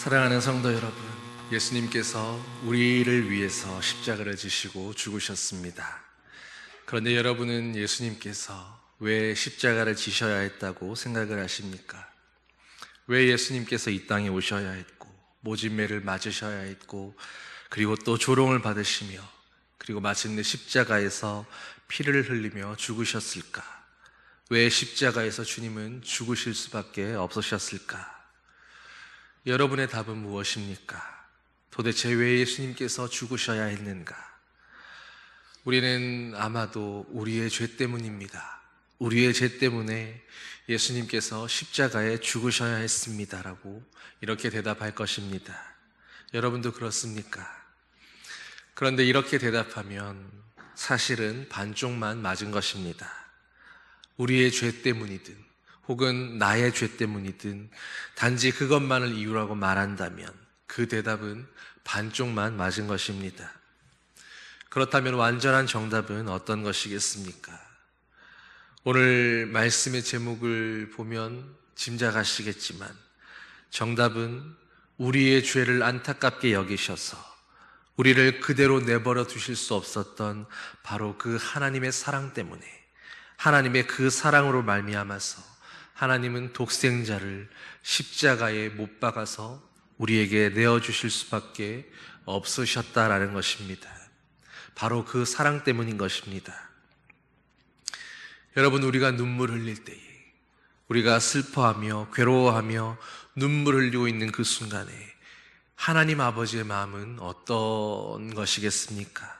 사랑하는 성도 여러분, 예수님께서 우리를 위해서 십자가를 지시고 죽으셨습니다. 그런데 여러분은 예수님께서 왜 십자가를 지셔야 했다고 생각을 하십니까? 왜 예수님께서 이 땅에 오셔야 했고, 모진매를 맞으셔야 했고, 그리고 또 조롱을 받으시며, 그리고 마침내 십자가에서 피를 흘리며 죽으셨을까? 왜 십자가에서 주님은 죽으실 수밖에 없으셨을까? 여러분의 답은 무엇입니까? 도대체 왜 예수님께서 죽으셔야 했는가? 우리는 아마도 우리의 죄 때문입니다. 우리의 죄 때문에 예수님께서 십자가에 죽으셔야 했습니다라고 이렇게 대답할 것입니다. 여러분도 그렇습니까? 그런데 이렇게 대답하면 사실은 반쪽만 맞은 것입니다. 우리의 죄 때문이든 혹은 나의 죄 때문이든 단지 그것만을 이유라고 말한다면 그 대답은 반쪽만 맞은 것입니다. 그렇다면 완전한 정답은 어떤 것이겠습니까? 오늘 말씀의 제목을 보면 짐작하시겠지만 정답은 우리의 죄를 안타깝게 여기셔서 우리를 그대로 내버려 두실 수 없었던 바로 그 하나님의 사랑 때문에, 하나님의 그 사랑으로 말미암아서 하나님은 독생자를 십자가에 못 박아서 우리에게 내어주실 수밖에 없으셨다라는 것입니다. 바로 그 사랑 때문인 것입니다. 여러분, 우리가 눈물 흘릴 때에, 우리가 슬퍼하며 괴로워하며 눈물 흘리고 있는 그 순간에 하나님 아버지의 마음은 어떤 것이겠습니까?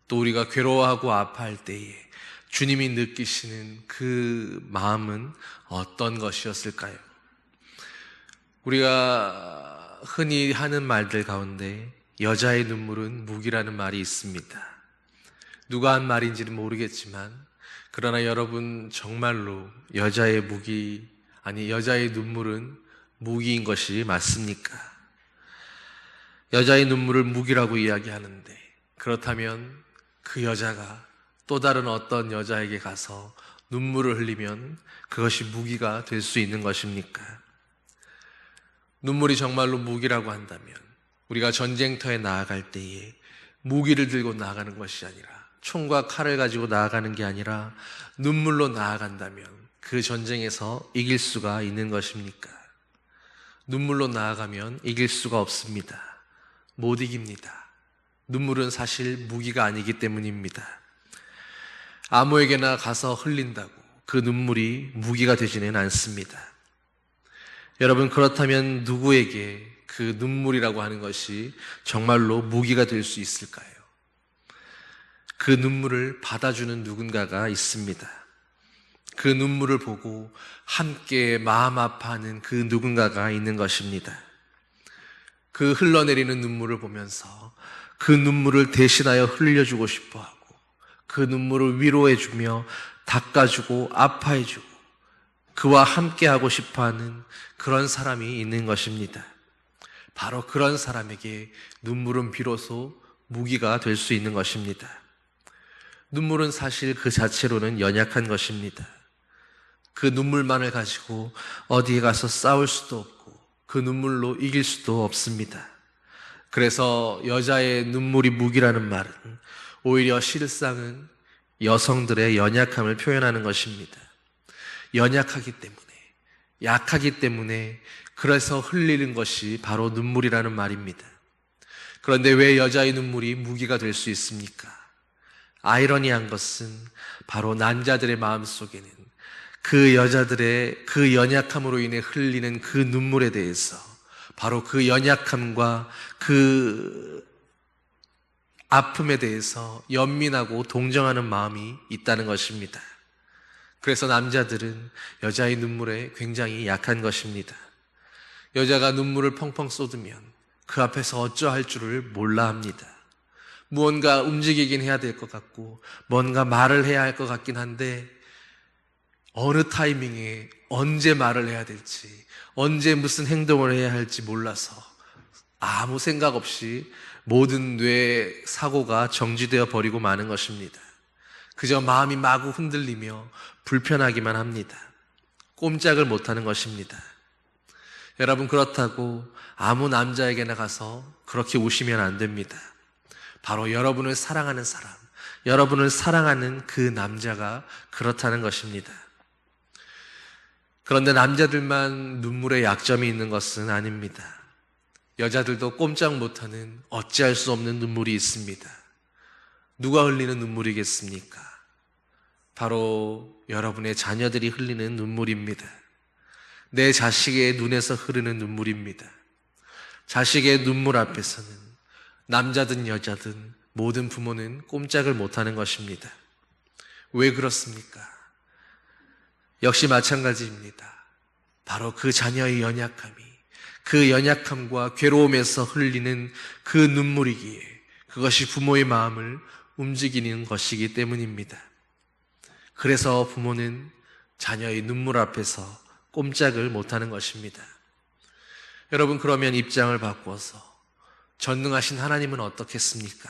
또 우리가 괴로워하고 아파할 때에 주님이 느끼시는 그 마음은 어떤 것이었을까요? 우리가 흔히 하는 말들 가운데 여자의 눈물은 무기라는 말이 있습니다. 누가 한 말인지는 모르겠지만 그러나 여러분, 정말로 여자의 눈물은 무기인 것이 맞습니까? 여자의 눈물을 무기라고 이야기하는데, 그렇다면 그 여자가 또 다른 어떤 여자에게 가서 눈물을 흘리면 그것이 무기가 될 수 있는 것입니까? 눈물이 정말로 무기라고 한다면 우리가 전쟁터에 나아갈 때에 무기를 들고 나아가는 것이 아니라, 총과 칼을 가지고 나아가는 게 아니라 눈물로 나아간다면 그 전쟁에서 이길 수가 있는 것입니까? 눈물로 나아가면 이길 수가 없습니다. 못 이깁니다. 눈물은 사실 무기가 아니기 때문입니다. 아무에게나 가서 흘린다고 그 눈물이 무기가 되지는 않습니다. 여러분, 그렇다면 누구에게 그 눈물이라고 하는 것이 정말로 무기가 될 수 있을까요? 그 눈물을 받아주는 누군가가 있습니다. 그 눈물을 보고 함께 마음 아파하는 그 누군가가 있는 것입니다. 그 흘러내리는 눈물을 보면서 그 눈물을 대신하여 흘려주고 싶어하고, 그 눈물을 위로해주며 닦아주고 아파해주고 그와 함께하고 싶어하는 그런 사람이 있는 것입니다. 바로 그런 사람에게 눈물은 비로소 무기가 될 수 있는 것입니다. 눈물은 사실 그 자체로는 연약한 것입니다. 그 눈물만을 가지고 어디에 가서 싸울 수도 없고 그 눈물로 이길 수도 없습니다. 그래서 여자의 눈물이 무기라는 말은 오히려 실상은 여성들의 연약함을 표현하는 것입니다. 연약하기 때문에, 약하기 때문에 그래서 흘리는 것이 바로 눈물이라는 말입니다. 그런데 왜 여자의 눈물이 무기가 될 수 있습니까? 아이러니한 것은 바로 난자들의 마음속에는 그 여자들의 그 연약함으로 인해 흘리는 그 눈물에 대해서 바로 그 연약함과 그 아픔에 대해서 연민하고 동정하는 마음이 있다는 것입니다. 그래서 남자들은 여자의 눈물에 굉장히 약한 것입니다. 여자가 눈물을 펑펑 쏟으면 그 앞에서 어쩌할 줄을 몰라 합니다. 무언가 움직이긴 해야 될 것 같고 뭔가 말을 해야 할 것 같긴 한데 어느 타이밍에 언제 말을 해야 될지, 언제 무슨 행동을 해야 할지 몰라서 아무 생각 없이 모든 뇌 사고가 정지되어 버리고 마는 것입니다. 그저 마음이 마구 흔들리며 불편하기만 합니다. 꼼짝을 못하는 것입니다. 여러분, 그렇다고 아무 남자에게나 가서 그렇게 우시면 안 됩니다. 바로 여러분을 사랑하는 사람, 여러분을 사랑하는 그 남자가 그렇다는 것입니다. 그런데 남자들만 눈물에 약점이 있는 것은 아닙니다. 여자들도 꼼짝 못하는 어찌할 수 없는 눈물이 있습니다. 누가 흘리는 눈물이겠습니까? 바로 여러분의 자녀들이 흘리는 눈물입니다. 내 자식의 눈에서 흐르는 눈물입니다. 자식의 눈물 앞에서는 남자든 여자든 모든 부모는 꼼짝을 못하는 것입니다. 왜 그렇습니까? 역시 마찬가지입니다. 바로 그 자녀의 연약함이, 그 연약함과 괴로움에서 흘리는 그 눈물이기에 그것이 부모의 마음을 움직이는 것이기 때문입니다. 그래서 부모는 자녀의 눈물 앞에서 꼼짝을 못하는 것입니다. 여러분, 그러면 입장을 바꾸어서 전능하신 하나님은 어떻겠습니까?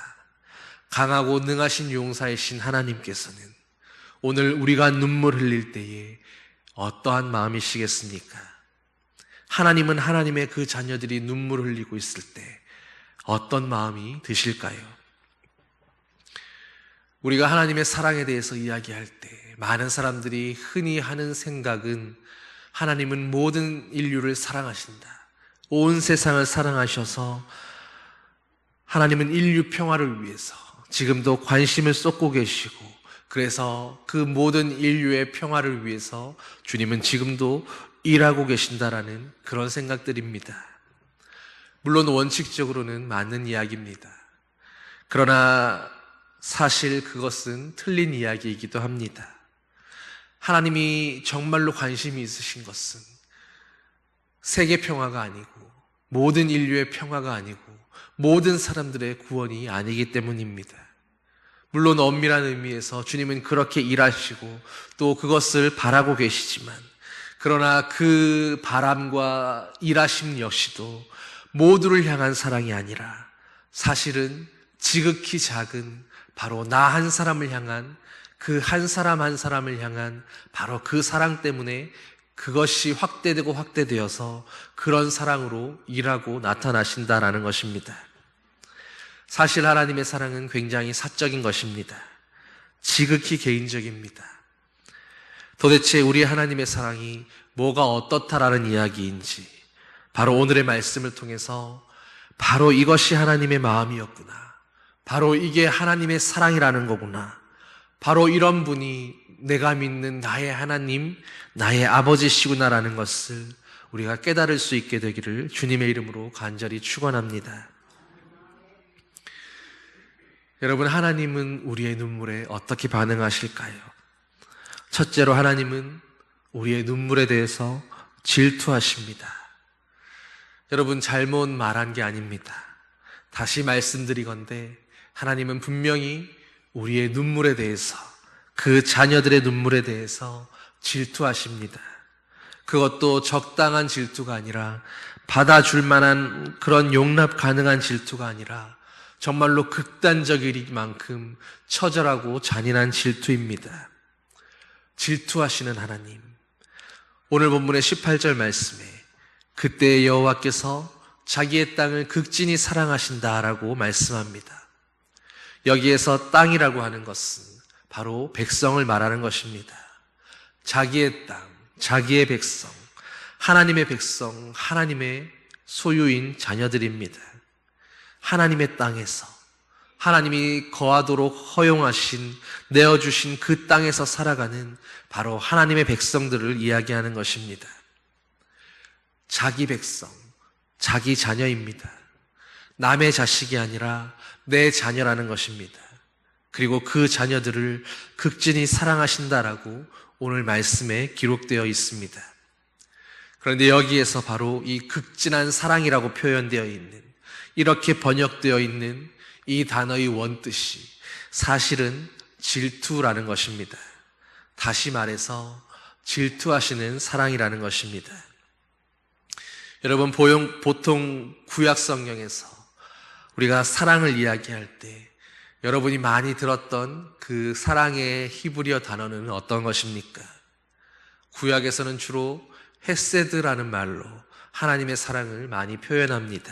강하고 능하신 용사이신 하나님께서는 오늘 우리가 눈물 흘릴 때에 어떠한 마음이시겠습니까? 하나님은 하나님의 그 자녀들이 눈물 흘리고 있을 때 어떤 마음이 드실까요? 우리가 하나님의 사랑에 대해서 이야기할 때 많은 사람들이 흔히 하는 생각은 하나님은 모든 인류를 사랑하신다. 온 세상을 사랑하셔서 하나님은 인류 평화를 위해서 지금도 관심을 쏟고 계시고, 그래서 그 모든 인류의 평화를 위해서 주님은 지금도 일하고 계신다라는 그런 생각들입니다. 물론 원칙적으로는 맞는 이야기입니다. 그러나 사실 그것은 틀린 이야기이기도 합니다. 하나님이 정말로 관심이 있으신 것은 세계 평화가 아니고, 모든 인류의 평화가 아니고, 모든 사람들의 구원이 아니기 때문입니다. 물론 엄밀한 의미에서 주님은 그렇게 일하시고 또 그것을 바라고 계시지만, 그러나 그 바람과 일하심 역시도 모두를 향한 사랑이 아니라 사실은 지극히 작은 바로 나 한 사람을 향한, 그 한 사람 한 사람을 향한 바로 그 사랑 때문에 그것이 확대되고 확대되어서 그런 사랑으로 일하고 나타나신다라는 것입니다. 사실 하나님의 사랑은 굉장히 사적인 것입니다. 지극히 개인적입니다. 도대체 우리 하나님의 사랑이 뭐가 어떻다라는 이야기인지 바로 오늘의 말씀을 통해서 바로 이것이 하나님의 마음이었구나, 바로 이게 하나님의 사랑이라는 거구나, 바로 이런 분이 내가 믿는 나의 하나님, 나의 아버지시구나라는 것을 우리가 깨달을 수 있게 되기를 주님의 이름으로 간절히 축원합니다. 여러분, 하나님은 우리의 눈물에 어떻게 반응하실까요? 첫째로 하나님은 우리의 눈물에 대해서 질투하십니다. 여러분, 잘못 말한 게 아닙니다. 다시 말씀드리건대 하나님은 분명히 우리의 눈물에 대해서, 그 자녀들의 눈물에 대해서 질투하십니다. 그것도 적당한 질투가 아니라, 받아줄 만한 그런 용납 가능한 질투가 아니라 정말로 극단적일 만큼 처절하고 잔인한 질투입니다. 질투하시는 하나님, 오늘 본문의 18절 말씀에 그때 여호와께서 자기의 땅을 극진히 사랑하신다라고 말씀합니다. 여기에서 땅이라고 하는 것은 바로 백성을 말하는 것입니다. 자기의 땅, 자기의 백성, 하나님의 백성, 하나님의 소유인 자녀들입니다. 하나님의 땅에서, 하나님이 거하도록 허용하신, 내어주신 그 땅에서 살아가는 바로 하나님의 백성들을 이야기하는 것입니다. 자기 백성, 자기 자녀입니다. 남의 자식이 아니라 내 자녀라는 것입니다. 그리고 그 자녀들을 극진히 사랑하신다라고 오늘 말씀에 기록되어 있습니다. 그런데 여기에서 바로 이 극진한 사랑이라고 표현되어 있는, 이렇게 번역되어 있는 이 단어의 원뜻이 사실은 질투라는 것입니다. 다시 말해서 질투하시는 사랑이라는 것입니다. 여러분, 보통 구약 성경에서 우리가 사랑을 이야기할 때 여러분이 많이 들었던 그 사랑의 히브리어 단어는 어떤 것입니까? 구약에서는 주로 헤세드라는 말로 하나님의 사랑을 많이 표현합니다.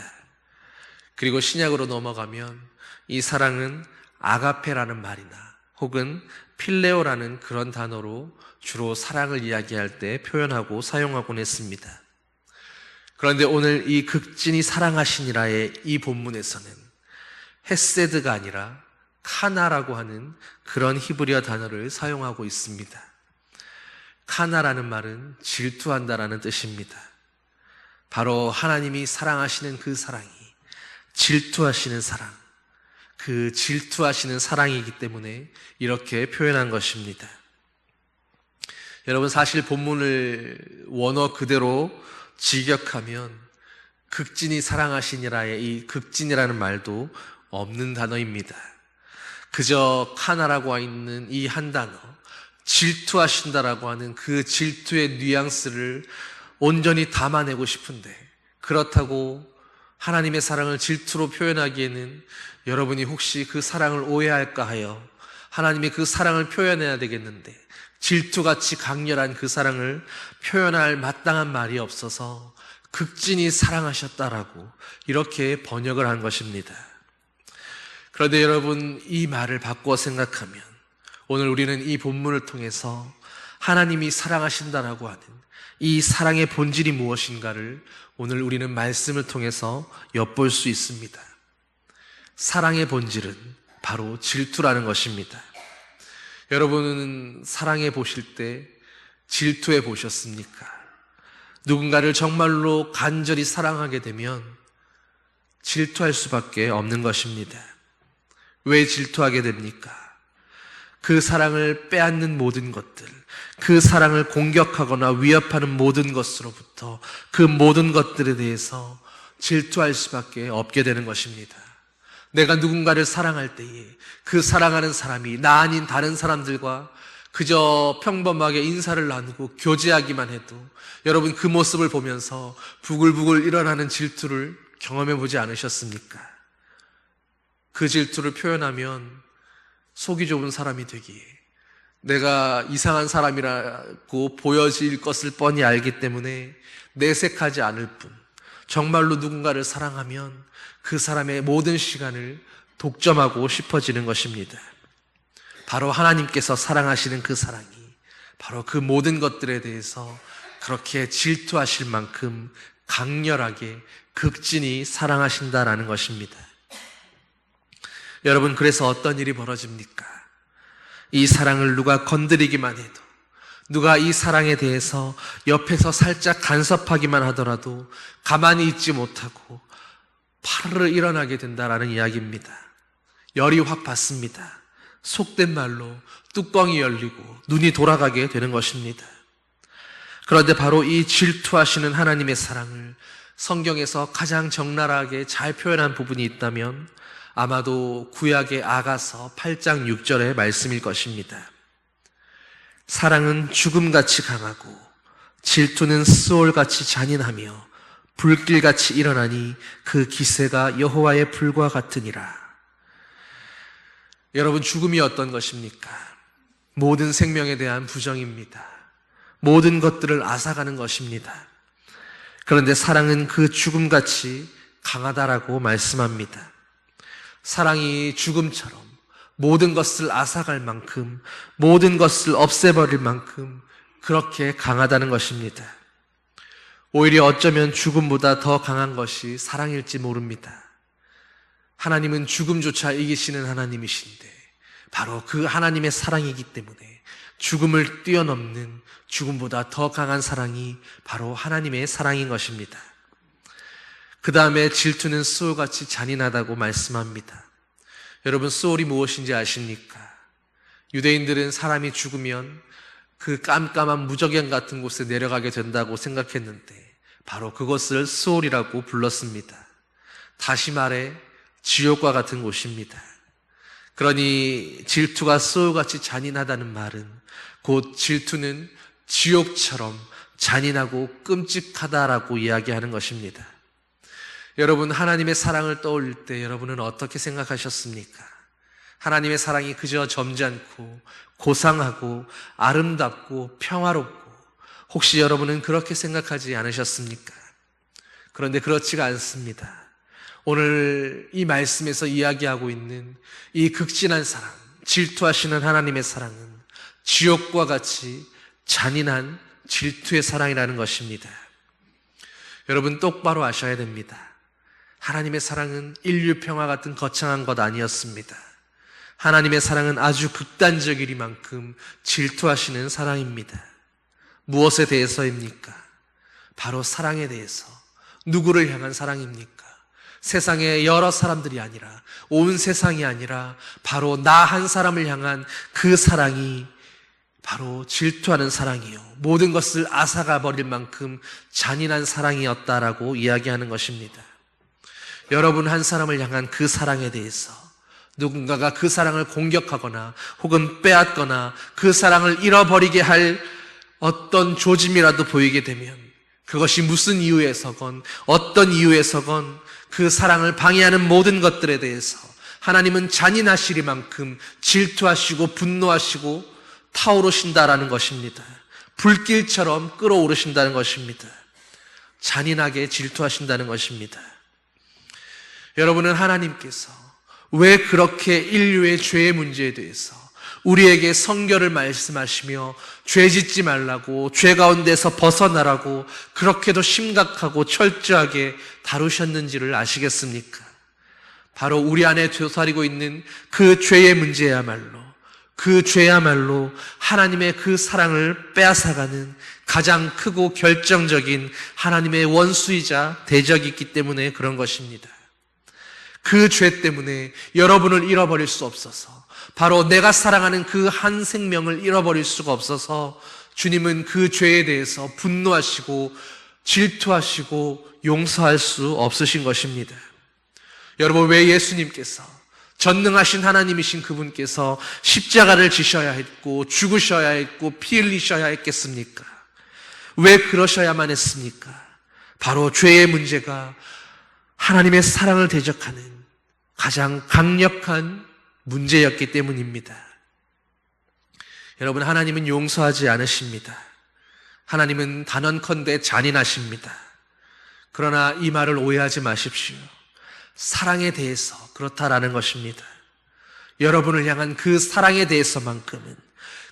그리고 신약으로 넘어가면 이 사랑은 아가페라는 말이나 혹은 필레오라는 그런 단어로 주로 사랑을 이야기할 때 표현하고 사용하곤 했습니다. 그런데 오늘 이 극진히 사랑하시니라의 이 본문에서는 헤세드가 아니라 카나라고 하는 그런 히브리어 단어를 사용하고 있습니다. 카나라는 말은 질투한다라는 뜻입니다. 바로 하나님이 사랑하시는 그 사랑이 질투하시는 사랑, 그 질투하시는 사랑이기 때문에 이렇게 표현한 것입니다. 여러분, 사실 본문을 원어 그대로 직역하면 극진히 사랑하시니라의 이 극진이라는 말도 없는 단어입니다. 그저 카나라고 있는 이 한 단어, 질투하신다라고 하는 그 질투의 뉘앙스를 온전히 담아내고 싶은데, 그렇다고 하나님의 사랑을 질투로 표현하기에는 여러분이 혹시 그 사랑을 오해할까 하여 하나님이 그 사랑을 표현해야 되겠는데, 질투같이 강렬한 그 사랑을 표현할 마땅한 말이 없어서 극진히 사랑하셨다라고 이렇게 번역을 한 것입니다. 그런데 여러분, 이 말을 바꾸어 생각하면 오늘 우리는 이 본문을 통해서 하나님이 사랑하신다라고 하는 이 사랑의 본질이 무엇인가를 오늘 우리는 말씀을 통해서 엿볼 수 있습니다. 사랑의 본질은 바로 질투라는 것입니다. 여러분은 사랑해 보실 때 질투해 보셨습니까? 누군가를 정말로 간절히 사랑하게 되면 질투할 수밖에 없는 것입니다. 왜 질투하게 됩니까? 그 사랑을 빼앗는 모든 것들, 그 사랑을 공격하거나 위협하는 모든 것으로부터 그 모든 것들에 대해서 질투할 수밖에 없게 되는 것입니다. 내가 누군가를 사랑할 때에 그 사랑하는 사람이 나 아닌 다른 사람들과 그저 평범하게 인사를 나누고 교제하기만 해도 여러분, 그 모습을 보면서 부글부글 일어나는 질투를 경험해 보지 않으셨습니까? 그 질투를 표현하면 속이 좁은 사람이 되기에 내가 이상한 사람이라고 보여질 것을 뻔히 알기 때문에 내색하지 않을 뿐, 정말로 누군가를 사랑하면 그 사람의 모든 시간을 독점하고 싶어지는 것입니다. 바로 하나님께서 사랑하시는 그 사랑이 바로 그 모든 것들에 대해서 그렇게 질투하실 만큼 강렬하게 극진히 사랑하신다라는 것입니다. 여러분, 그래서 어떤 일이 벌어집니까? 이 사랑을 누가 건드리기만 해도, 누가 이 사랑에 대해서 옆에서 살짝 간섭하기만 하더라도 가만히 있지 못하고 파르르 일어나게 된다라는 이야기입니다. 열이 확 받습니다. 속된 말로 뚜껑이 열리고 눈이 돌아가게 되는 것입니다. 그런데 바로 이 질투하시는 하나님의 사랑을 성경에서 가장 적나라하게 잘 표현한 부분이 있다면 아마도 구약의 아가서 8장 6절의 말씀일 것입니다. 사랑은 죽음같이 강하고 질투는 스올같이 잔인하며 불길같이 일어나니 그 기세가 여호와의 불과 같으니라. 여러분, 죽음이 어떤 것입니까? 모든 생명에 대한 부정입니다. 모든 것들을 앗아가는 것입니다. 그런데 사랑은 그 죽음같이 강하다라고 말씀합니다. 사랑이 죽음처럼 모든 것을 앗아갈 만큼, 모든 것을 없애버릴 만큼 그렇게 강하다는 것입니다. 오히려 어쩌면 죽음보다 더 강한 것이 사랑일지 모릅니다. 하나님은 죽음조차 이기시는 하나님이신데 바로 그 하나님의 사랑이기 때문에 죽음을 뛰어넘는, 죽음보다 더 강한 사랑이 바로 하나님의 사랑인 것입니다. 그 다음에 질투는 수올같이 잔인하다고 말씀합니다. 여러분, 수올이 무엇인지 아십니까? 유대인들은 사람이 죽으면 그 깜깜한 무저갱 같은 곳에 내려가게 된다고 생각했는데 바로 그것을 수올이라고 불렀습니다. 다시 말해 지옥과 같은 곳입니다. 그러니 질투가 수올같이 잔인하다는 말은 곧 질투는 지옥처럼 잔인하고 끔찍하다라고 이야기하는 것입니다. 여러분, 하나님의 사랑을 떠올릴 때 여러분은 어떻게 생각하셨습니까? 하나님의 사랑이 그저 점잖고 고상하고 아름답고 평화롭고, 혹시 여러분은 그렇게 생각하지 않으셨습니까? 그런데 그렇지가 않습니다. 오늘 이 말씀에서 이야기하고 있는 이 극진한 사랑, 질투하시는 하나님의 사랑은 지옥과 같이 잔인한 질투의 사랑이라는 것입니다. 여러분 똑바로 아셔야 됩니다. 하나님의 사랑은 인류 평화 같은 거창한 것 아니었습니다. 하나님의 사랑은 아주 극단적이리만큼 질투하시는 사랑입니다. 무엇에 대해서입니까? 바로 사랑에 대해서. 누구를 향한 사랑입니까? 세상의 여러 사람들이 아니라, 온 세상이 아니라 바로 나 한 사람을 향한 그 사랑이 바로 질투하는 사랑이요, 모든 것을 앗아가 버릴 만큼 잔인한 사랑이었다라고 이야기하는 것입니다. 여러분 한 사람을 향한 그 사랑에 대해서 누군가가 그 사랑을 공격하거나 혹은 빼앗거나 그 사랑을 잃어버리게 할 어떤 조짐이라도 보이게 되면, 그것이 무슨 이유에서건 어떤 이유에서건 그 사랑을 방해하는 모든 것들에 대해서 하나님은 잔인하시리만큼 질투하시고 분노하시고 타오르신다라는 것입니다. 불길처럼 끓어오르신다는 것입니다. 잔인하게 질투하신다는 것입니다. 여러분은 하나님께서 왜 그렇게 인류의 죄의 문제에 대해서 우리에게 성결을 말씀하시며 죄 짓지 말라고, 죄 가운데서 벗어나라고 그렇게도 심각하고 철저하게 다루셨는지를 아시겠습니까? 바로 우리 안에 되살이고 있는 그 죄의 문제야말로, 그 죄야말로 하나님의 그 사랑을 빼앗아가는 가장 크고 결정적인 하나님의 원수이자 대적이 있기 때문에 그런 것입니다. 그 죄 때문에 여러분을 잃어버릴 수 없어서, 바로 내가 사랑하는 그 한 생명을 잃어버릴 수가 없어서 주님은 그 죄에 대해서 분노하시고 질투하시고 용서할 수 없으신 것입니다. 여러분, 왜 예수님께서, 전능하신 하나님이신 그분께서 십자가를 지셔야 했고 죽으셔야 했고 피 흘리셔야 했겠습니까? 왜 그러셔야만 했습니까? 바로 죄의 문제가 하나님의 사랑을 대적하는 가장 강력한 문제였기 때문입니다. 여러분, 하나님은 용서하지 않으십니다. 하나님은 단언컨대 잔인하십니다. 그러나 이 말을 오해하지 마십시오. 사랑에 대해서 그렇다라는 것입니다. 여러분을 향한 그 사랑에 대해서만큼은,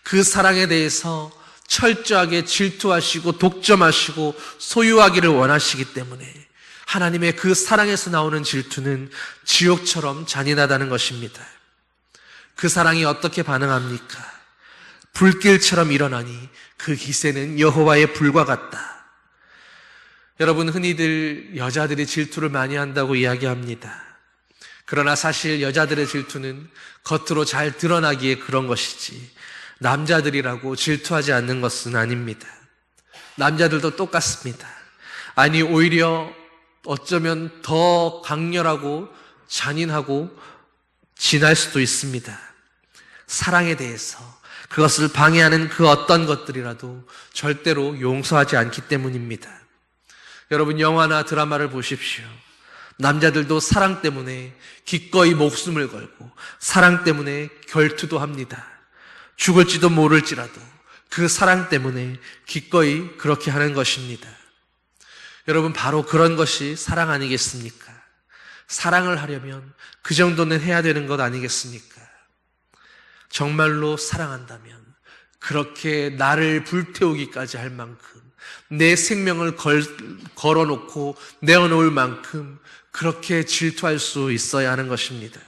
그 사랑에 대해서 철저하게 질투하시고 독점하시고 소유하기를 원하시기 때문에 하나님의 그 사랑에서 나오는 질투는 지옥처럼 잔인하다는 것입니다. 그 사랑이 어떻게 반응합니까? 불길처럼 일어나니 그 기세는 여호와의 불과 같다. 여러분, 흔히들 여자들이 질투를 많이 한다고 이야기합니다. 그러나 사실 여자들의 질투는 겉으로 잘 드러나기에 그런 것이지 남자들이라고 질투하지 않는 것은 아닙니다. 남자들도 똑같습니다. 아니, 오히려 어쩌면 더 강렬하고 잔인하고 진할 수도 있습니다. 사랑에 대해서 그것을 방해하는 그 어떤 것들이라도 절대로 용서하지 않기 때문입니다. 여러분, 영화나 드라마를 보십시오. 남자들도 사랑 때문에 기꺼이 목숨을 걸고 사랑 때문에 결투도 합니다. 죽을지도 모를지라도 그 사랑 때문에 기꺼이 그렇게 하는 것입니다. 여러분, 바로 그런 것이 사랑 아니겠습니까? 사랑을 하려면 그 정도는 해야 되는 것 아니겠습니까? 정말로 사랑한다면 그렇게 나를 불태우기까지 할 만큼, 내 생명을 걸어놓고 내어놓을 만큼 그렇게 질투할 수 있어야 하는 것입니다.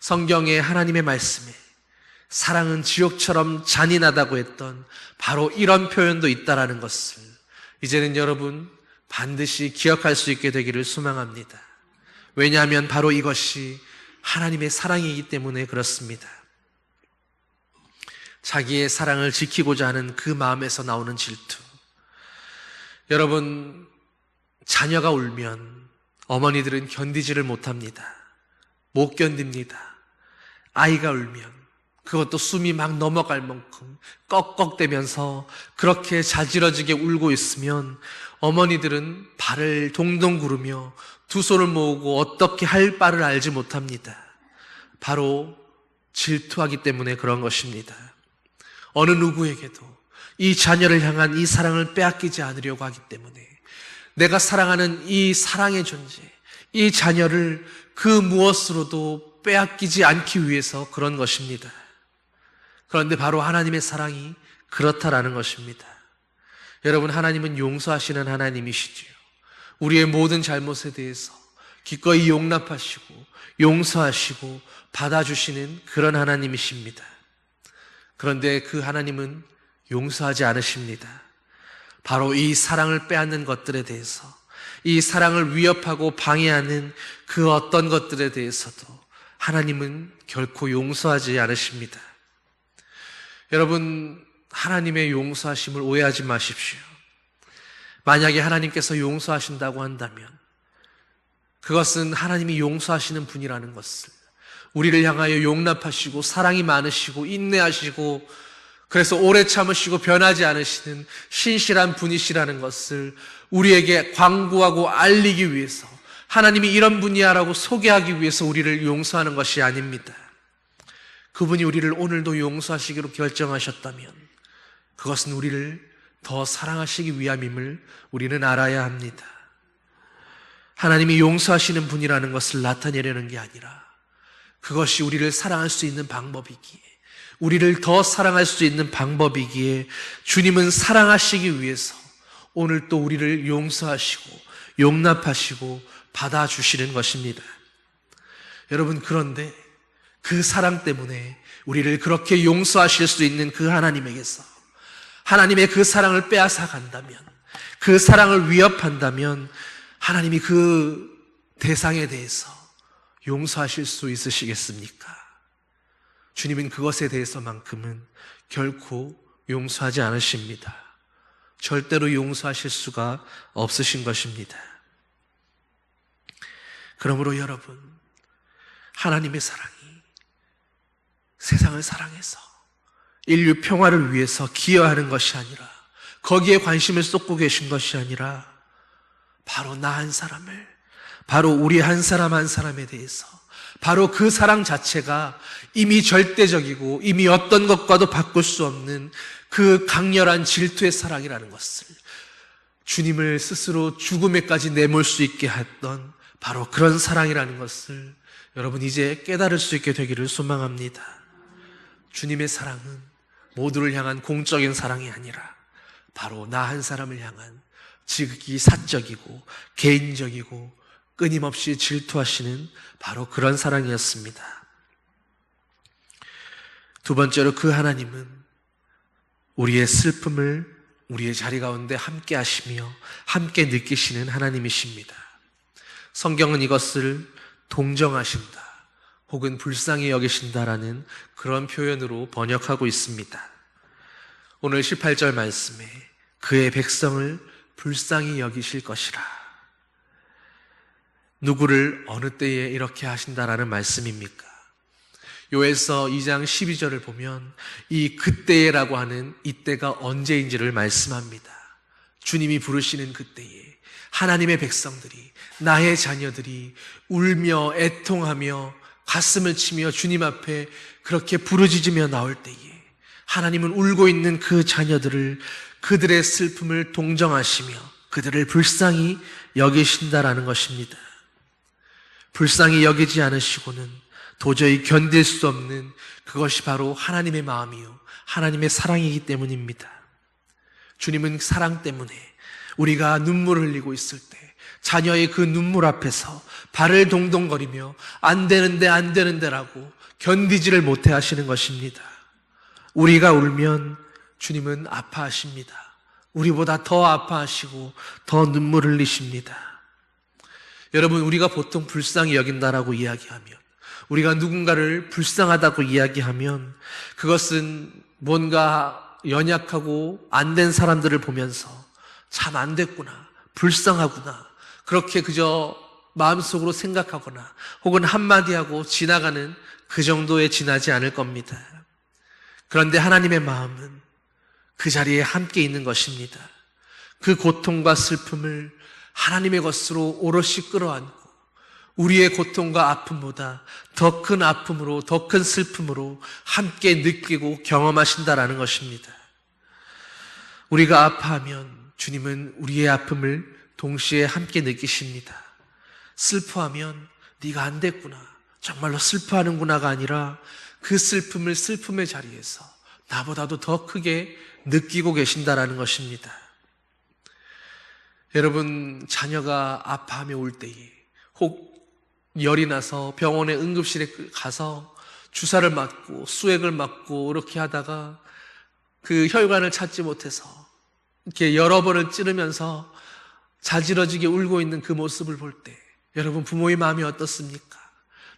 성경의 하나님의 말씀에 사랑은 지옥처럼 잔인하다고 했던 바로 이런 표현도 있다라는 것을 이제는 여러분 반드시 기억할 수 있게 되기를 소망합니다. 왜냐하면 바로 이것이 하나님의 사랑이기 때문에 그렇습니다. 자기의 사랑을 지키고자 하는 그 마음에서 나오는 질투. 여러분, 자녀가 울면 어머니들은 견디지를 못합니다. 못 견딥니다. 아이가 울면 그것도 숨이 막 넘어갈 만큼 꺽꺽대면서 그렇게 자지러지게 울고 있으면 어머니들은 발을 동동 구르며 두 손을 모으고 어떻게 할 바를 알지 못합니다. 바로 질투하기 때문에 그런 것입니다. 어느 누구에게도 이 자녀를 향한 이 사랑을 빼앗기지 않으려고 하기 때문에 내가 사랑하는 이 사랑의 존재, 이 자녀를 그 무엇으로도 빼앗기지 않기 위해서 그런 것입니다. 그런데 바로 하나님의 사랑이 그렇다라는 것입니다. 여러분, 하나님은 용서하시는 하나님이시지요. 우리의 모든 잘못에 대해서 기꺼이 용납하시고 용서하시고 받아주시는 그런 하나님이십니다. 그런데 그 하나님은 용서하지 않으십니다. 바로 이 사랑을 빼앗는 것들에 대해서, 이 사랑을 위협하고 방해하는 그 어떤 것들에 대해서도 하나님은 결코 용서하지 않으십니다. 여러분, 하나님의 용서하심을 오해하지 마십시오. 만약에 하나님께서 용서하신다고 한다면 그것은 하나님이 용서하시는 분이라는 것을, 우리를 향하여 용납하시고 사랑이 많으시고 인내하시고 그래서 오래 참으시고 변하지 않으시는 신실한 분이시라는 것을 우리에게 광고하고 알리기 위해서, 하나님이 이런 분이야라고 소개하기 위해서 우리를 용서하는 것이 아닙니다. 그분이 우리를 오늘도 용서하시기로 결정하셨다면 그것은 우리를 더 사랑하시기 위함임을 우리는 알아야 합니다. 하나님이 용서하시는 분이라는 것을 나타내려는 게 아니라 그것이 우리를 사랑할 수 있는 방법이기에, 우리를 더 사랑할 수 있는 방법이기에 주님은 사랑하시기 위해서 오늘 또 우리를 용서하시고 용납하시고 받아주시는 것입니다. 여러분, 그런데 그 사랑 때문에 우리를 그렇게 용서하실 수 있는 그 하나님에게서 하나님의 그 사랑을 빼앗아 간다면, 그 사랑을 위협한다면 하나님이 그 대상에 대해서 용서하실 수 있으시겠습니까? 주님은 그것에 대해서만큼은 결코 용서하지 않으십니다. 절대로 용서하실 수가 없으신 것입니다. 그러므로 여러분, 하나님의 사랑이 세상을 사랑해서 인류 평화를 위해서 기여하는 것이 아니라, 거기에 관심을 쏟고 계신 것이 아니라 바로 나 한 사람을, 바로 우리 한 사람 한 사람에 대해서, 바로 그 사랑 자체가 이미 절대적이고 이미 어떤 것과도 바꿀 수 없는 그 강렬한 질투의 사랑이라는 것을, 주님을 스스로 죽음에까지 내몰 수 있게 했던 바로 그런 사랑이라는 것을 여러분 이제 깨달을 수 있게 되기를 소망합니다. 주님의 사랑은 모두를 향한 공적인 사랑이 아니라 바로 나 한 사람을 향한 지극히 사적이고 개인적이고 끊임없이 질투하시는 바로 그런 사랑이었습니다. 두 번째로, 그 하나님은 우리의 슬픔을 우리의 자리 가운데 함께 하시며 함께 느끼시는 하나님이십니다. 성경은 이것을 동정하신다 혹은 불쌍히 여기신다라는 그런 표현으로 번역하고 있습니다. 오늘 18절 말씀에 그의 백성을 불쌍히 여기실 것이라. 누구를 어느 때에 이렇게 하신다라는 말씀입니까? 요에서 2장 12절을 보면 이 그때라고 하는 이때가 언제인지를 말씀합니다. 주님이 부르시는 그때에 하나님의 백성들이, 나의 자녀들이 울며 애통하며 가슴을 치며 주님 앞에 그렇게 부르짖으며 나올 때에 하나님은 울고 있는 그 자녀들을, 그들의 슬픔을 동정하시며 그들을 불쌍히 여기신다라는 것입니다. 불쌍히 여기지 않으시고는 도저히 견딜 수 없는 그것이 바로 하나님의 마음이요 하나님의 사랑이기 때문입니다. 주님은 사랑 때문에 우리가 눈물을 흘리고 있을 때 자녀의 그 눈물 앞에서 발을 동동거리며 안 되는데 라고 견디지를 못해 하시는 것입니다. 우리가 울면 주님은 아파하십니다. 우리보다 더 아파하시고 더 눈물 흘리십니다. 여러분, 우리가 보통 불쌍히 여긴다라고 이야기하면, 우리가 누군가를 불쌍하다고 이야기하면 그것은 뭔가 연약하고 안 된 사람들을 보면서 참 안 됐구나, 불쌍하구나, 그렇게 그저 마음속으로 생각하거나 혹은 한마디 하고 지나가는 그 정도에 지나지 않을 겁니다. 그런데 하나님의 마음은 그 자리에 함께 있는 것입니다. 그 고통과 슬픔을 하나님의 것으로 오롯이 끌어안고 우리의 고통과 아픔보다 더 큰 아픔으로, 더 큰 슬픔으로 함께 느끼고 경험하신다라는 것입니다. 우리가 아파하면 주님은 우리의 아픔을 동시에 함께 느끼십니다. 슬퍼하면 네가 안 됐구나, 정말로 슬퍼하는구나가 아니라 그 슬픔을 슬픔의 자리에서 나보다도 더 크게 느끼고 계신다라는 것입니다. 여러분, 자녀가 아파하며 울 때에, 혹 열이 나서 병원의 응급실에 가서 주사를 맞고 수액을 맞고 이렇게 하다가 그 혈관을 찾지 못해서 이렇게 여러 번을 찌르면서 자지러지게 울고 있는 그 모습을 볼 때 여러분, 부모의 마음이 어떻습니까?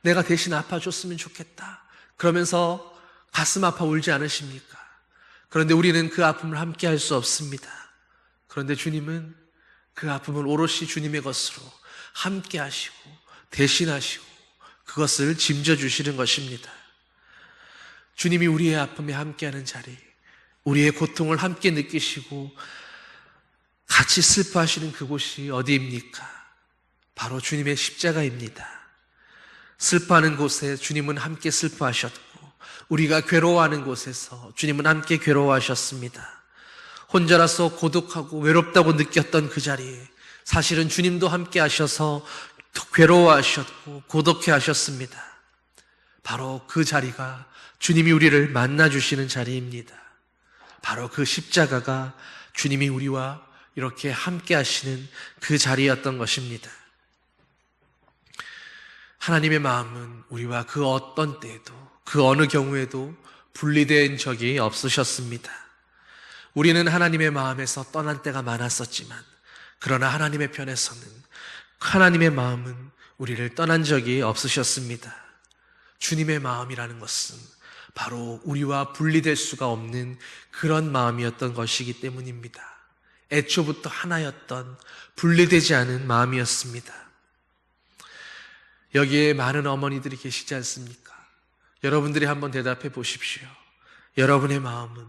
내가 대신 아파줬으면 좋겠다 그러면서 가슴 아파 울지 않으십니까? 그런데 우리는 그 아픔을 함께 할 수 없습니다. 그런데 주님은 그 아픔을 오롯이 주님의 것으로 함께 하시고 대신하시고 그것을 짐져주시는 것입니다. 주님이 우리의 아픔에 함께하는 자리, 우리의 고통을 함께 느끼시고 같이 슬퍼하시는 그곳이 어디입니까? 바로 주님의 십자가입니다. 슬퍼하는 곳에 주님은 함께 슬퍼하셨고, 우리가 괴로워하는 곳에서 주님은 함께 괴로워하셨습니다. 혼자라서 고독하고 외롭다고 느꼈던 그 자리에 사실은 주님도 함께 하셔서 괴로워하셨고 고독해 하셨습니다. 바로 그 자리가 주님이 우리를 만나주시는 자리입니다. 바로 그 십자가가 주님이 우리와 이렇게 함께 하시는 그 자리였던 것입니다. 하나님의 마음은 우리와 그 어떤 때에도, 그 어느 경우에도 분리된 적이 없으셨습니다. 우리는 하나님의 마음에서 떠난 때가 많았었지만, 그러나 하나님의 편에서는 하나님의 마음은 우리를 떠난 적이 없으셨습니다. 주님의 마음이라는 것은 바로 우리와 분리될 수가 없는 그런 마음이었던 것이기 때문입니다. 애초부터 하나였던 분리되지 않은 마음이었습니다. 여기에 많은 어머니들이 계시지 않습니까? 여러분들이 한번 대답해 보십시오. 여러분의 마음은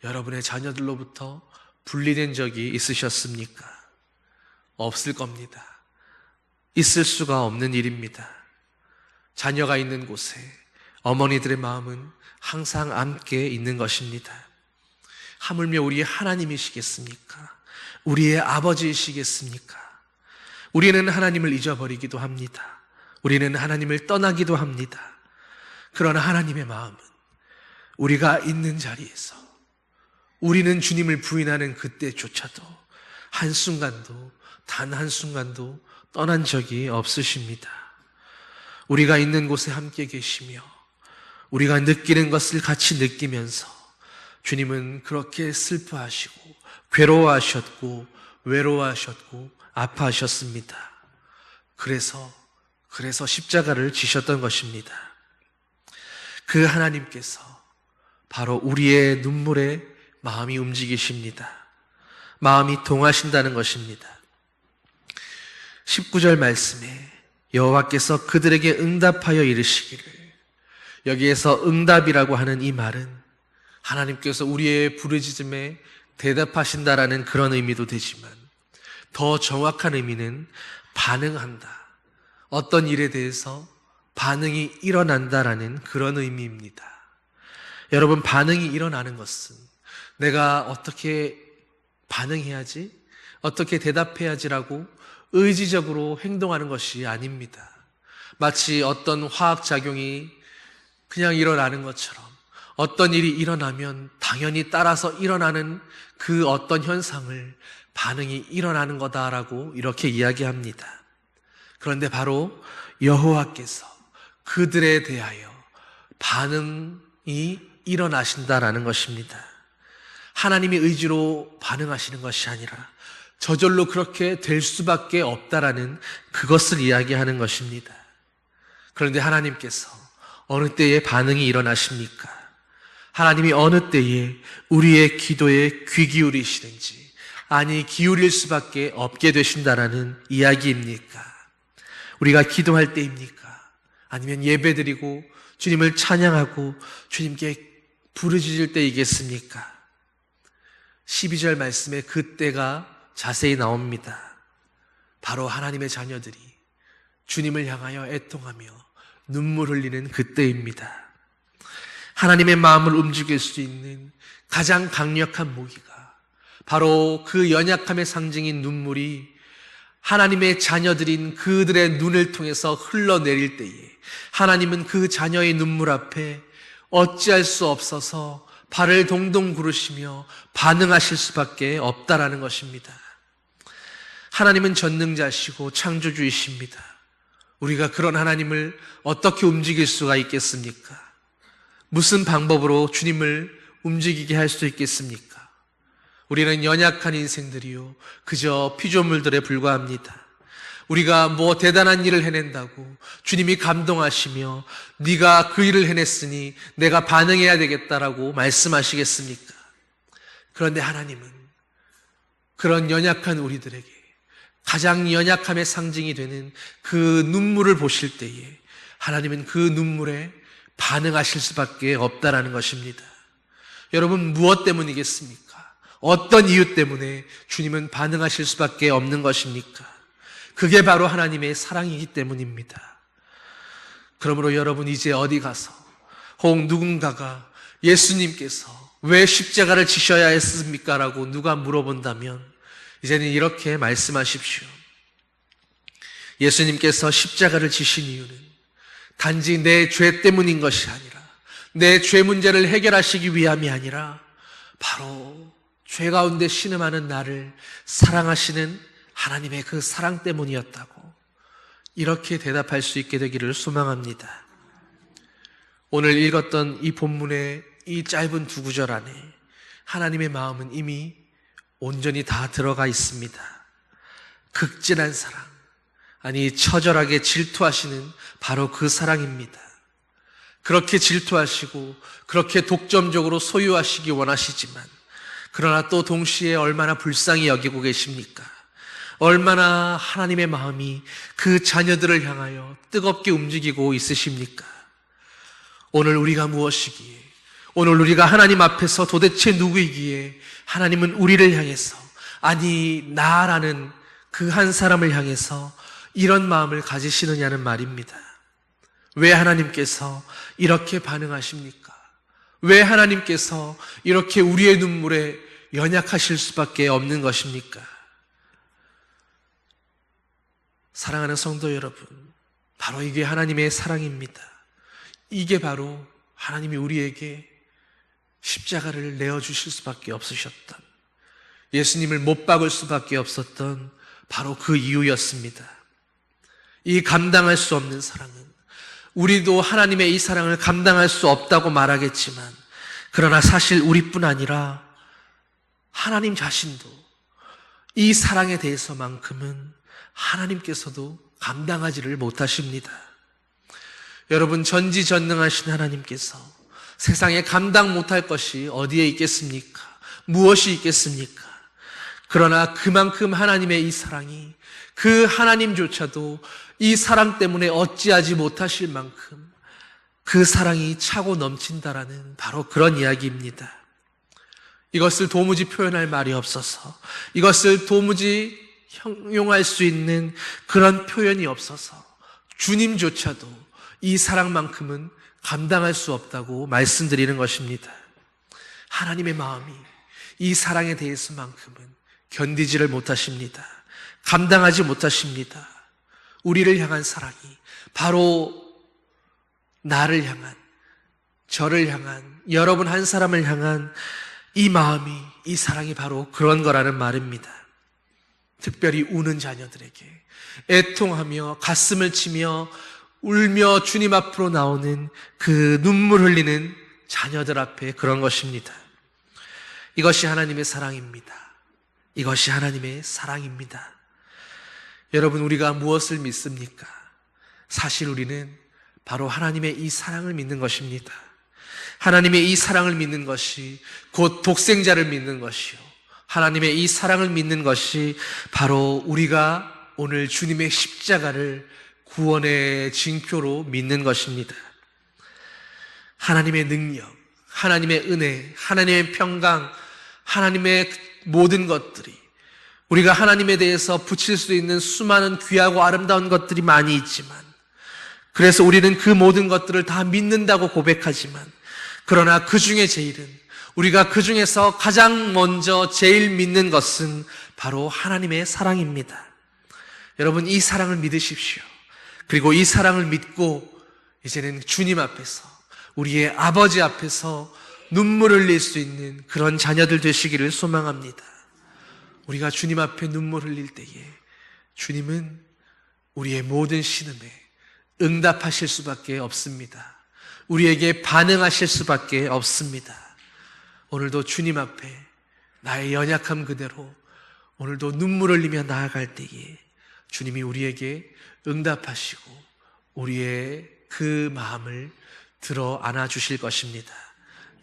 여러분의 자녀들로부터 분리된 적이 있으셨습니까? 없을 겁니다. 있을 수가 없는 일입니다. 자녀가 있는 곳에 어머니들의 마음은 항상 함께 있는 것입니다. 하물며 우리의 하나님이시겠습니까? 우리의 아버지이시겠습니까? 우리는 하나님을 잊어버리기도 합니다. 우리는 하나님을 떠나기도 합니다. 그러나 하나님의 마음은 우리가 있는 자리에서 우리는 주님을 부인하는 그때조차도 한순간도, 단 한순간도 떠난 적이 없으십니다. 우리가 있는 곳에 함께 계시며 우리가 느끼는 것을 같이 느끼면서 주님은 그렇게 슬퍼하시고 괴로워하셨고 외로워하셨고 아파하셨습니다. 그래서 십자가를 지셨던 것입니다. 그 하나님께서 바로 우리의 눈물에 마음이 움직이십니다. 마음이 동하신다는 것입니다. 19절 말씀에 여호와께서 그들에게 응답하여 이르시기를, 여기에서 응답이라고 하는 이 말은 하나님께서 우리의 부르짖음에 대답하신다라는 그런 의미도 되지만 더 정확한 의미는 반응한다, 어떤 일에 대해서 반응이 일어난다라는 그런 의미입니다. 여러분, 반응이 일어나는 것은 내가 어떻게 반응해야지, 어떻게 대답해야지라고 의지적으로 행동하는 것이 아닙니다. 마치 어떤 화학작용이 그냥 일어나는 것처럼 어떤 일이 일어나면 당연히 따라서 일어나는 그 어떤 현상을 반응이 일어나는 거다라고 이렇게 이야기합니다. 그런데 바로 여호와께서 그들에 대하여 반응이 일어나신다라는 것입니다. 하나님의 의지로 반응하시는 것이 아니라 저절로 그렇게 될 수밖에 없다라는 그것을 이야기하는 것입니다. 그런데 하나님께서 어느 때에 반응이 일어나십니까? 하나님이 어느 때에 우리의 기도에 귀 기울이시는지, 아니 기울일 수밖에 없게 되신다라는 이야기입니까? 우리가 기도할 때입니까? 아니면 예배드리고 주님을 찬양하고 주님께 부르짖을 때이겠습니까? 12절 말씀에 그때가 자세히 나옵니다. 바로 하나님의 자녀들이 주님을 향하여 애통하며 눈물 흘리는 그때입니다. 하나님의 마음을 움직일 수 있는 가장 강력한 무기가 바로 그 연약함의 상징인 눈물이 하나님의 자녀들인 그들의 눈을 통해서 흘러내릴 때에 하나님은 그 자녀의 눈물 앞에 어찌할 수 없어서 발을 동동 구르시며 반응하실 수밖에 없다라는 것입니다. 하나님은 전능자시고 창조주이십니다. 우리가 그런 하나님을 어떻게 움직일 수가 있겠습니까? 무슨 방법으로 주님을 움직이게 할 수 있겠습니까? 우리는 연약한 인생들이요, 그저 피조물들에 불과합니다. 우리가 뭐 대단한 일을 해낸다고 주님이 감동하시며 네가 그 일을 해냈으니 내가 반응해야 되겠다라고 말씀하시겠습니까? 그런데 하나님은 그런 연약한 우리들에게 가장 연약함의 상징이 되는 그 눈물을 보실 때에 하나님은 그 눈물에 반응하실 수밖에 없다라는 것입니다. 여러분, 무엇 때문이겠습니까? 어떤 이유 때문에 주님은 반응하실 수밖에 없는 것입니까? 그게 바로 하나님의 사랑이기 때문입니다. 그러므로 여러분, 이제 어디 가서 혹 누군가가 예수님께서 왜 십자가를 지셔야 했습니까? 라고 누가 물어본다면 이제는 이렇게 말씀하십시오. 예수님께서 십자가를 지신 이유는 단지 내 죄 때문인 것이 아니라, 내 죄 문제를 해결하시기 위함이 아니라 바로 죄 가운데 신음하는 나를 사랑하시는 하나님의 그 사랑 때문이었다고, 이렇게 대답할 수 있게 되기를 소망합니다. 오늘 읽었던 이 본문의 이 짧은 두 구절 안에 하나님의 마음은 이미 온전히 다 들어가 있습니다. 극진한 사랑, 아니 처절하게 질투하시는 바로 그 사랑입니다. 그렇게 질투하시고 그렇게 독점적으로 소유하시기 원하시지만, 그러나 또 동시에 얼마나 불쌍히 여기고 계십니까? 얼마나 하나님의 마음이 그 자녀들을 향하여 뜨겁게 움직이고 있으십니까? 오늘 우리가 무엇이기에, 오늘 우리가 하나님 앞에서 도대체 누구이기에 하나님은 우리를 향해서, 아니 나라는 그 한 사람을 향해서 이런 마음을 가지시느냐는 말입니다. 왜 하나님께서 이렇게 반응하십니까? 왜 하나님께서 이렇게 우리의 눈물에 연약하실 수밖에 없는 것입니까? 사랑하는 성도 여러분, 바로 이게 하나님의 사랑입니다. 이게 바로 하나님이 우리에게 십자가를 내어주실 수밖에 없으셨던, 예수님을 못 박을 수밖에 없었던 바로 그 이유였습니다. 이 감당할 수 없는 사랑은, 우리도 하나님의 이 사랑을 감당할 수 없다고 말하겠지만, 그러나 사실 우리뿐 아니라 하나님 자신도 이 사랑에 대해서만큼은 하나님께서도 감당하지를 못하십니다. 여러분, 전지전능하신 하나님께서 세상에 감당 못할 것이 어디에 있겠습니까? 무엇이 있겠습니까? 그러나 그만큼 하나님의 이 사랑이, 그 하나님조차도 이 사랑 때문에 어찌하지 못하실 만큼 그 사랑이 차고 넘친다라는 바로 그런 이야기입니다. 이것을 도무지 표현할 말이 없어서, 이것을 도무지 형용할 수 있는 그런 표현이 없어서 주님조차도 이 사랑만큼은 감당할 수 없다고 말씀드리는 것입니다. 하나님의 마음이 이 사랑에 대해서만큼은 견디지를 못하십니다. 감당하지 못하십니다. 우리를 향한 사랑이, 바로 나를 향한, 저를 향한, 여러분 한 사람을 향한 이 마음이, 이 사랑이 바로 그런 거라는 말입니다. 특별히 우는 자녀들에게 애통하며 가슴을 치며 울며 주님 앞으로 나오는 그 눈물 흘리는 자녀들 앞에 그런 것입니다. 이것이 하나님의 사랑입니다. 이것이 하나님의 사랑입니다. 여러분, 우리가 무엇을 믿습니까? 사실 우리는 바로 하나님의 이 사랑을 믿는 것입니다. 하나님의 이 사랑을 믿는 것이 곧 독생자를 믿는 것이요, 하나님의 이 사랑을 믿는 것이 바로 우리가 오늘 주님의 십자가를 구원의 징표로 믿는 것입니다. 하나님의 능력, 하나님의 은혜, 하나님의 평강, 하나님의 모든 것들이, 우리가 하나님에 대해서 붙일 수 있는 수많은 귀하고 아름다운 것들이 많이 있지만, 그래서 우리는 그 모든 것들을 다 믿는다고 고백하지만, 그러나 그 중에 제일은, 우리가 그 중에서 가장 먼저 제일 믿는 것은 바로 하나님의 사랑입니다. 여러분, 이 사랑을 믿으십시오. 그리고 이 사랑을 믿고 이제는 주님 앞에서, 우리의 아버지 앞에서 눈물을 흘릴 수 있는 그런 자녀들 되시기를 소망합니다. 우리가 주님 앞에 눈물 흘릴 때에 주님은 우리의 모든 신음에 응답하실 수밖에 없습니다. 우리에게 반응하실 수밖에 없습니다. 오늘도 주님 앞에 나의 연약함 그대로 오늘도 눈물 흘리며 나아갈 때에 주님이 우리에게 응답하시고 우리의 그 마음을 들어 안아주실 것입니다.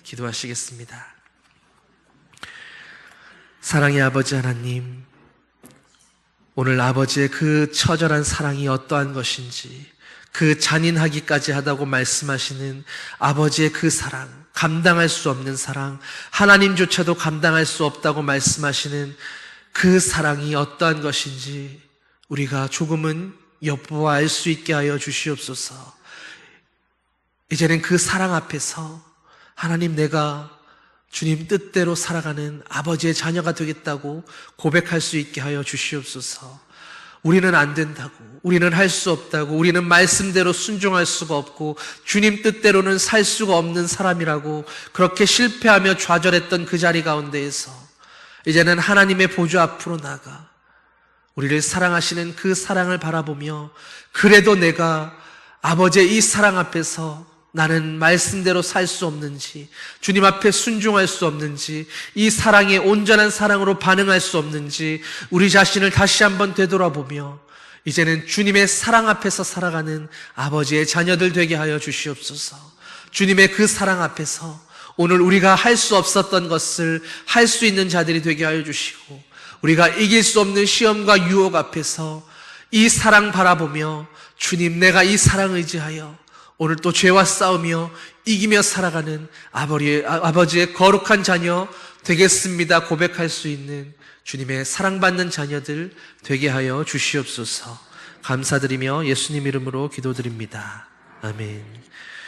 기도하시겠습니다. 사랑의 아버지 하나님, 오늘 아버지의 그 처절한 사랑이 어떠한 것인지, 그 잔인하기까지 하다고 말씀하시는 아버지의 그 사랑, 감당할 수 없는 사랑, 하나님조차도 감당할 수 없다고 말씀하시는 그 사랑이 어떠한 것인지 우리가 조금은 엿보아 알 수 있게 하여 주시옵소서. 이제는 그 사랑 앞에서 하나님, 내가 주님 뜻대로 살아가는 아버지의 자녀가 되겠다고 고백할 수 있게 하여 주시옵소서. 우리는 안 된다고, 우리는 할 수 없다고, 우리는 말씀대로 순종할 수가 없고 주님 뜻대로는 살 수가 없는 사람이라고 그렇게 실패하며 좌절했던 그 자리 가운데에서 이제는 하나님의 보좌 앞으로 나가 우리를 사랑하시는 그 사랑을 바라보며, 그래도 내가 아버지의 이 사랑 앞에서 나는 말씀대로 살 수 없는지, 주님 앞에 순종할 수 없는지, 이 사랑에 온전한 사랑으로 반응할 수 없는지 우리 자신을 다시 한번 되돌아보며 이제는 주님의 사랑 앞에서 살아가는 아버지의 자녀들 되게 하여 주시옵소서. 주님의 그 사랑 앞에서 오늘 우리가 할 수 없었던 것을 할 수 있는 자들이 되게 하여 주시고, 우리가 이길 수 없는 시험과 유혹 앞에서 이 사랑 바라보며 주님, 내가 이 사랑 의지하여 오늘 또 죄와 싸우며 이기며 살아가는 아버지의 거룩한 자녀 되겠습니다 고백할 수 있는 주님의 사랑받는 자녀들 되게 하여 주시옵소서. 감사드리며 예수님 이름으로 기도드립니다. 아멘.